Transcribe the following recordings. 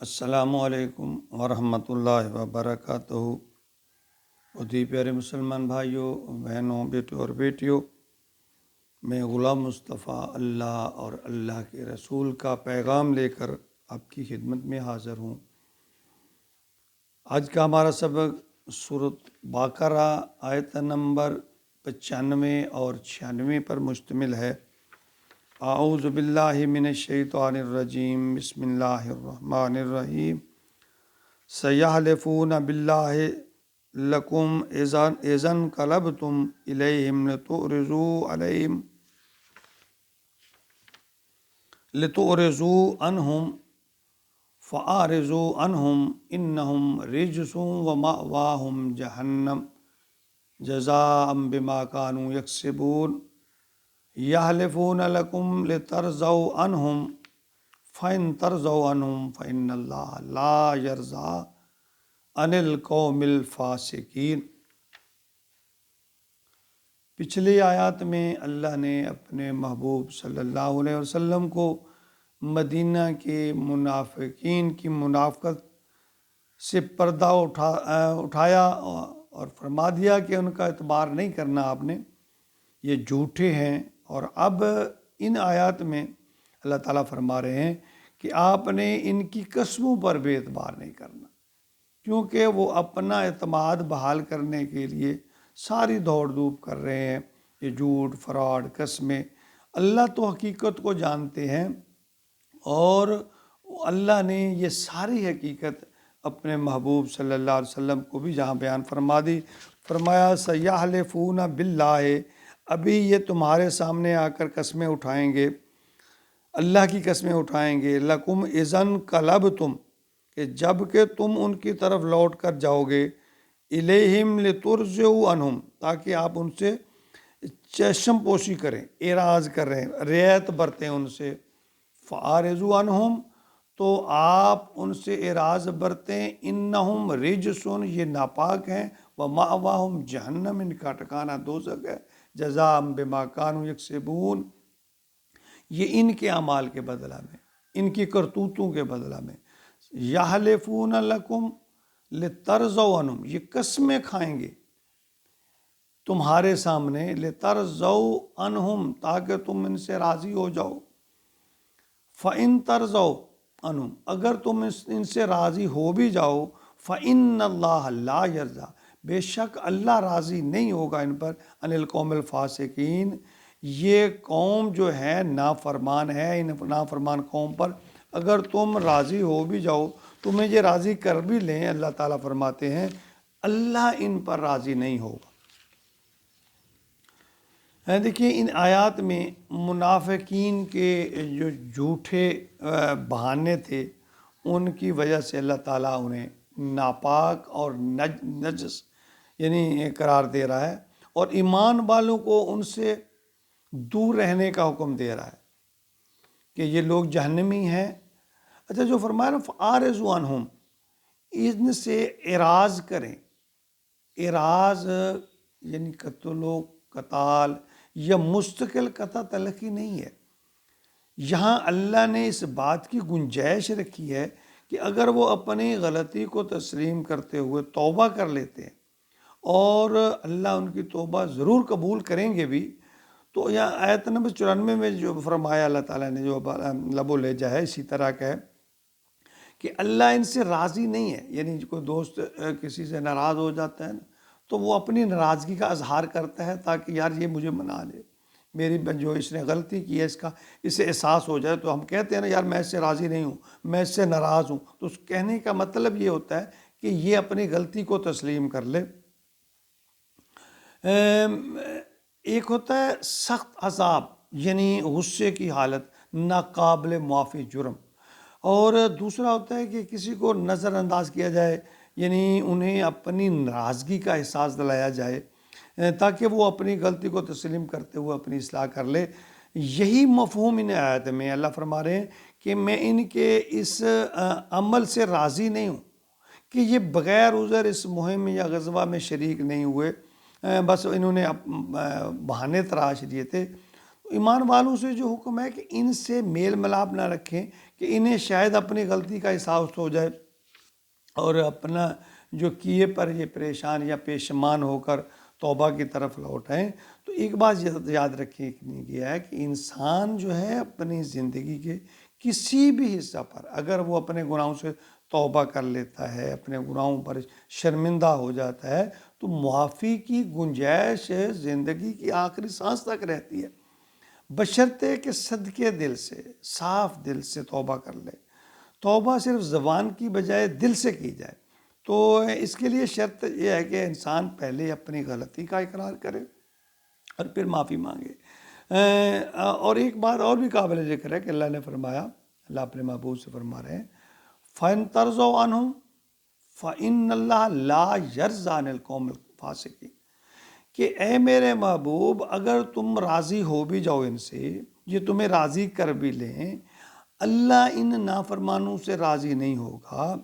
السلام علیکم ورحمۃ اللہ وبرکاتہ۔ بہت ہی پیارے مسلمان بھائیوں، بہنوں، بیٹوں اور بیٹیوں، میں غلام مصطفیٰ اللہ اور اللہ کے رسول کا پیغام لے کر آپ کی خدمت میں حاضر ہوں۔ آج کا ہمارا سبق سورۃ بقرہ آیت نمبر 95 اور 96 پر مشتمل ہے۔ اعوذ باللہ من الشیطان الرجیم، بسم اللہ الرحمن الرحیم۔ سیحلفون باللہ لکم اذا انقلبتم الیہم لتعرضوا عنہم فاعرضوا عنہم انہم رجس ومأواہم جہنم جزاء بما کانوا یکسبون۔ یحلفون لکم لترضوا عنہم فإن ترضوا عنہم فإن اللہ لا یرضی عن القوم الفاسقین۔ پچھلی آیات میں اللہ نے اپنے محبوب صلی اللہ علیہ وسلم کو مدینہ کے منافقین کی منافقت سے پردہ اٹھایا اور فرما دیا کہ ان کا اعتبار نہیں کرنا آپ نے، یہ جھوٹے ہیں۔ اور اب ان آیات میں اللہ تعالیٰ فرما رہے ہیں کہ آپ نے ان کی قسموں پر بھی اعتبار نہیں کرنا، کیونکہ وہ اپنا اعتماد بحال کرنے کے لیے ساری دوڑ دھوپ کر رہے ہیں۔ یہ جھوٹ، فراڈ، قسمیں، اللہ تو حقیقت کو جانتے ہیں، اور اللہ نے یہ ساری حقیقت اپنے محبوب صلی اللہ علیہ وسلم کو بھی جہاں بیان فرما دی، فرمایا سیحلفون باللہ، ابھی یہ تمہارے سامنے آ کر قسمیں اٹھائیں گے، اللہ کی قسمیں اٹھائیں گے، لکم اذا انقلبتم، کہ جب کہ تم ان کی طرف لوٹ کر جاؤ گے، الیہم لترضوا عنہم، تاکہ آپ ان سے چشم پوشی کریں، اعراض کریں، رعایت برتیں ان سے، فاعرضوا عنہم، تو آپ ان سے اعراض برتیں، انہم رجسن، یہ ناپاک ہیں، ومأواہم جہنم، ان کا ٹھکانہ دوزخ ہے، جزاء بما کانوا یکسبون، یہ ان کے اعمال کے بدلہ میں، ان کی کرتوتوں کے بدلہ میں۔ یحلفون لکم لترضوا عنہم، یہ قسمیں کھائیں گے تمہارے سامنے، لترضوا عنہم، تاکہ تم ان سے راضی ہو جاؤ، فإن ترضوا عنہم، اگر تم ان سے راضی ہو بھی جاؤ، فإن اللہ لا یرضی، بے شک اللہ راضی نہیں ہوگا ان پر، عن القوم الفاسقین، یہ قوم جو ہے نافرمان ہے، ان نافرمان قوم پر اگر تم راضی ہو بھی جاؤ، تمہیں یہ راضی کر بھی لیں، اللہ تعالیٰ فرماتے ہیں اللہ ان پر راضی نہیں ہوگا۔ دیکھیے ان آیات میں منافقین کے جو جھوٹے بہانے تھے، ان کی وجہ سے اللہ تعالیٰ انہیں ناپاک اور نجس یعنی قرار دے رہا ہے، اور ایمان والوں کو ان سے دور رہنے کا حکم دے رہا ہے کہ یہ لوگ جہنمی ہیں۔ اچھا، جو فرمایا نا فاعرضوا عنہم، ان سے اعراض کریں، اعراض یعنی قتل و قتال یا مستقل قطع تلخی نہیں ہے، یہاں اللہ نے اس بات کی گنجائش رکھی ہے کہ اگر وہ اپنی غلطی کو تسلیم کرتے ہوئے توبہ کر لیتے ہیں، اور اللہ ان کی توبہ ضرور قبول کریں گے بھی، تو یہاں آیت نمبر 94 میں جو فرمایا اللہ تعالیٰ نے، جو لب و لہجہ ہے اسی طرح کا ہے کہ اللہ ان سے راضی نہیں ہے، یعنی کوئی دوست کسی سے ناراض ہو جاتا ہے نا، تو وہ اپنی ناراضگی کا اظہار کرتا ہے تاکہ یار یہ مجھے منا لے، میری جو اس نے غلطی کی ہے اسے احساس ہو جائے، تو ہم کہتے ہیں نا یار میں اس سے راضی نہیں ہوں، میں اس سے ناراض ہوں، تو اس کہنے کا مطلب یہ ہوتا ہے کہ یہ اپنی غلطی کو تسلیم کر لے۔ ایک ہوتا ہے سخت عذاب، یعنی غصے کی حالت، ناقابل معافی جرم، اور دوسرا ہوتا ہے کہ کسی کو نظر انداز کیا جائے، یعنی انہیں اپنی ناراضگی کا احساس دلایا جائے تاکہ وہ اپنی غلطی کو تسلیم کرتے ہوئے اپنی اصلاح کر لے۔ یہی مفہوم ان آیت میں اللہ فرما رہے ہیں کہ میں ان کے اس عمل سے راضی نہیں ہوں کہ یہ بغیر عذر اس مہم یا غزوہ میں شریک نہیں ہوئے، بس انہوں نے بہانے تراش دیے تھے۔ ایمان والوں سے جو حکم ہے کہ ان سے میل ملاپ نہ رکھیں کہ انہیں شاید اپنی غلطی کا احساس ہو جائے اور اپنا جو کیے پر یہ پریشان یا پیشمان ہو کر توبہ کی طرف لوٹ آئیں۔ تو ایک بات یاد رکھیں کہ ہے کہ انسان جو ہے اپنی زندگی کے کسی بھی حصہ پر اگر وہ اپنے گناہوں سے توبہ کر لیتا ہے، اپنے گناہوں پر شرمندہ ہو جاتا ہے، تو معافی کی گنجائش زندگی کی آخری سانس تک رہتی ہے، بشرطے کہ صدقے دل سے، صاف دل سے توبہ کر لے۔ توبہ صرف زبان کی بجائے دل سے کی جائے، تو اس کے لیے شرط یہ ہے کہ انسان پہلے اپنی غلطی کا اقرار کرے اور پھر معافی مانگے۔ اور ایک بات اور بھی قابل ذکر ہے کہ اللہ نے فرمایا، اللہ اپنے محبوب سے فرما رہے ہیں فَإِن تَرْضَوْا عَنْهُمْ فَإِنَّ اللَّهَ لَا يَرْضَىٰ عَنِ الْقَوْمِ الْفَاسِقِينَ، کہ اے میرے محبوب اگر تم راضی ہو بھی جاؤ ان سے، یہ تمہیں راضی کر بھی لیں، اللہ ان نافرمانوں سے راضی نہیں ہوگا،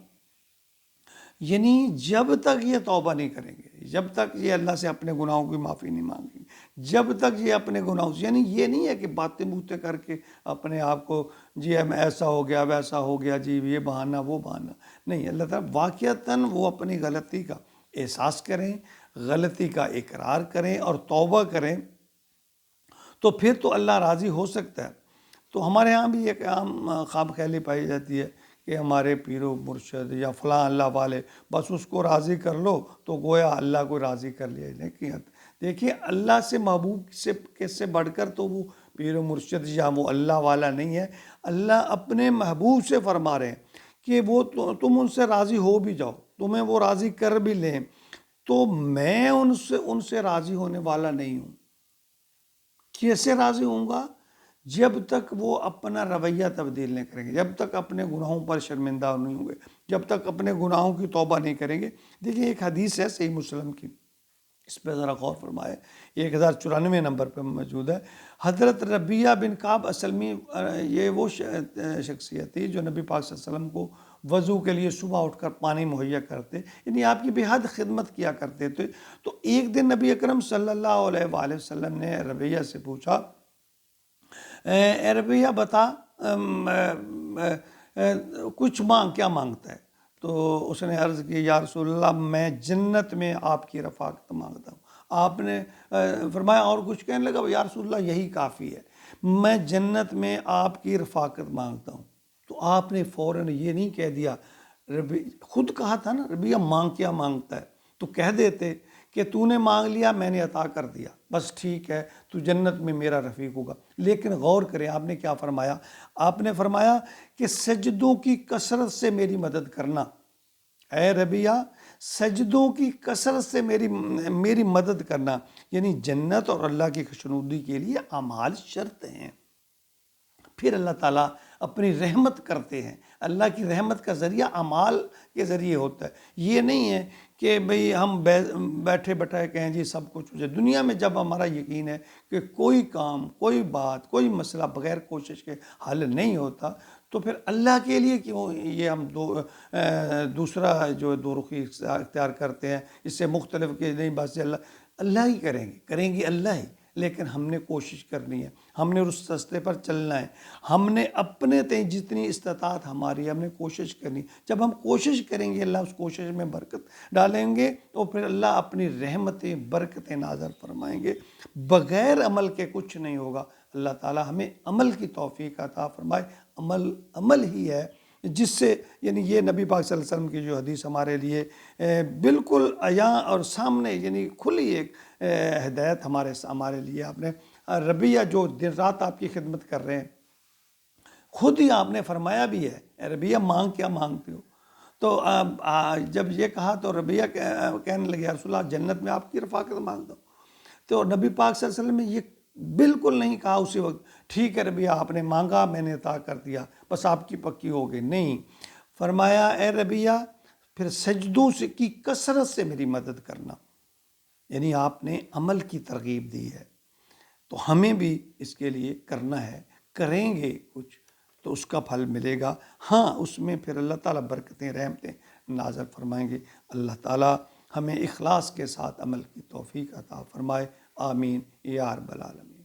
یعنی جب تک یہ توبہ نہیں کریں گے، جب تک یہ اللہ سے اپنے گناہوں کی معافی نہیں مانگیں گے، جب تک یہ اپنے گناہوں سے، یعنی یہ نہیں ہے کہ باتیں بوتیں کر کے اپنے آپ کو جی ہم ایسا ہو گیا ویسا ہو گیا، جی یہ بہانہ وہ بہانہ نہیں، اللہ تعالیٰ واقعتاً وہ اپنی غلطی کا احساس کریں، غلطی کا اقرار کریں اور توبہ کریں، تو پھر تو اللہ راضی ہو سکتا ہے۔ تو ہمارے ہاں بھی ایک عام خواب خیالی پائی جاتی ہے کہ ہمارے پیر و مرشد یا فلاں اللہ والے، بس اس کو راضی کر لو تو گویا اللہ کو راضی کر لیا۔ لیکن دیکھیے اللہ سے محبوب سے بڑھ کر تو وہ پیر و مرشد یا وہ اللہ والا نہیں ہے، اللہ اپنے محبوب سے فرما رہے ہیں کہ وہ تم ان سے راضی ہو بھی جاؤ، تمہیں وہ راضی کر بھی لیں، تو میں ان سے راضی ہونے والا نہیں ہوں۔ کیسے راضی ہوں گا؟ جب تک وہ اپنا رویہ تبدیل نہیں کریں گے، جب تک اپنے گناہوں پر شرمندہ نہیں ہوں گے، جب تک اپنے گناہوں کی توبہ نہیں کریں گے۔ دیکھیں ایک حدیث ہے صحیح مسلم کی، اس پہ ذرا غور فرمائے، 1094 نمبر پہ موجود ہے۔ حضرت ربیہ بن کعب اسلمی، یہ وہ شخصیت تھی جو نبی پاک صلی اللہ علیہ وسلم کو وضو کے لیے صبح اٹھ کر پانی مہیا کرتے، یعنی آپ کی بے حد خدمت کیا کرتے تھے۔ تو ایک دن نبی اکرم صلی اللہ علیہ وآلہ وسلم نے ربیہ سے پوچھا، اے ربیہ بتا کچھ کیا مانگتا ہے؟ تو اس نے عرض کی یا رسول اللہ میں جنت میں آپ کی رفاقت مانگتا ہوں۔ آپ نے فرمایا اور کچھ؟ کہنے لگا یا رسول اللہ یہی کافی ہے، میں جنت میں آپ کی رفاقت مانگتا ہوں۔ تو آپ نے فوراً یہ نہیں کہہ دیا، خود کہا تھا نا ربیہ مانگ کیا مانگتا ہے، تو کہہ دیتے کہ تو نے مانگ لیا میں نے عطا کر دیا، بس ٹھیک ہے تو جنت میں میرا رفیق ہوگا۔ لیکن غور کریں آپ نے کیا فرمایا؟ آپ نے فرمایا کہ سجدوں کی کثرت سے میری مدد کرنا، اے ربیہ سجدوں کی کثرت سے میری مدد کرنا، یعنی جنت اور اللہ کی خوشنودی کے لیے اعمال شرط ہیں۔ پھر اللہ تعالیٰ اپنی رحمت کرتے ہیں، اللہ کی رحمت کا ذریعہ اعمال کے ذریعے ہوتا ہے۔ یہ نہیں ہے کہ بھئی ہم بیٹھے بٹھائے کہیں جی سب کچھ ہو جائے۔ دنیا میں جب ہمارا یقین ہے کہ کوئی کام، کوئی بات، کوئی مسئلہ بغیر کوشش کے حل نہیں ہوتا، تو پھر اللہ کے لیے کیوں یہ ہم دوسرا جو دو رخی اختیار کرتے ہیں، اس سے مختلف کہ نہیں بس اللہ ہی کریں گے اللہ ہی، لیکن ہم نے کوشش کرنی ہے، ہم نے اس راستے پر چلنا ہے، ہم نے اپنے جتنی استطاعت ہماری ہے ہم نے کوشش کرنی۔ جب ہم کوشش کریں گے اللہ اس کوشش میں برکت ڈالیں گے، تو پھر اللہ اپنی رحمتیں برکتیں نازل فرمائیں گے۔ بغیر عمل کے کچھ نہیں ہوگا۔ اللہ تعالی ہمیں عمل کی توفیق عطا فرمائے۔ عمل ہی ہے جس سے، یعنی یہ نبی پاک صلی اللہ علیہ وسلم کی جو حدیث ہمارے لیے بالکل عیاں اور سامنے، یعنی کھلی ایک ہدایت ہمارے لیے۔ آپ نے ربیہ جو دن رات آپ کی خدمت کر رہے ہیں، خود ہی آپ نے فرمایا بھی ہے اے ربیہ مانگ کیا مانگتے ہو؟ تو جب یہ کہا تو ربیہ کہنے لگے یا رسول اللہ جنت میں آپ کی رفاقت مانگتا ہوں۔ تو نبی پاک صلی اللہ علیہ وسلم نے یہ بالکل نہیں کہا اسی وقت ٹھیک ہے ربیہ آپ نے مانگا میں نے عطا کر دیا بس آپ کی پکی ہو گئی، نہیں، فرمایا اے ربیہ پھر سجدوں کی کثرت سے میری مدد کرنا، یعنی آپ نے عمل کی ترغیب دی ہے، تو ہمیں بھی اس کے لیے کرنا ہے، کریں گے کچھ تو اس کا پھل ملے گا۔ ہاں اس میں پھر اللہ تعالیٰ برکتیں رحمتیں نازل فرمائیں گے۔ اللہ تعالیٰ ہمیں اخلاص کے ساتھ عمل کی توفیق عطا فرمائے، آمین یا رب العالمین۔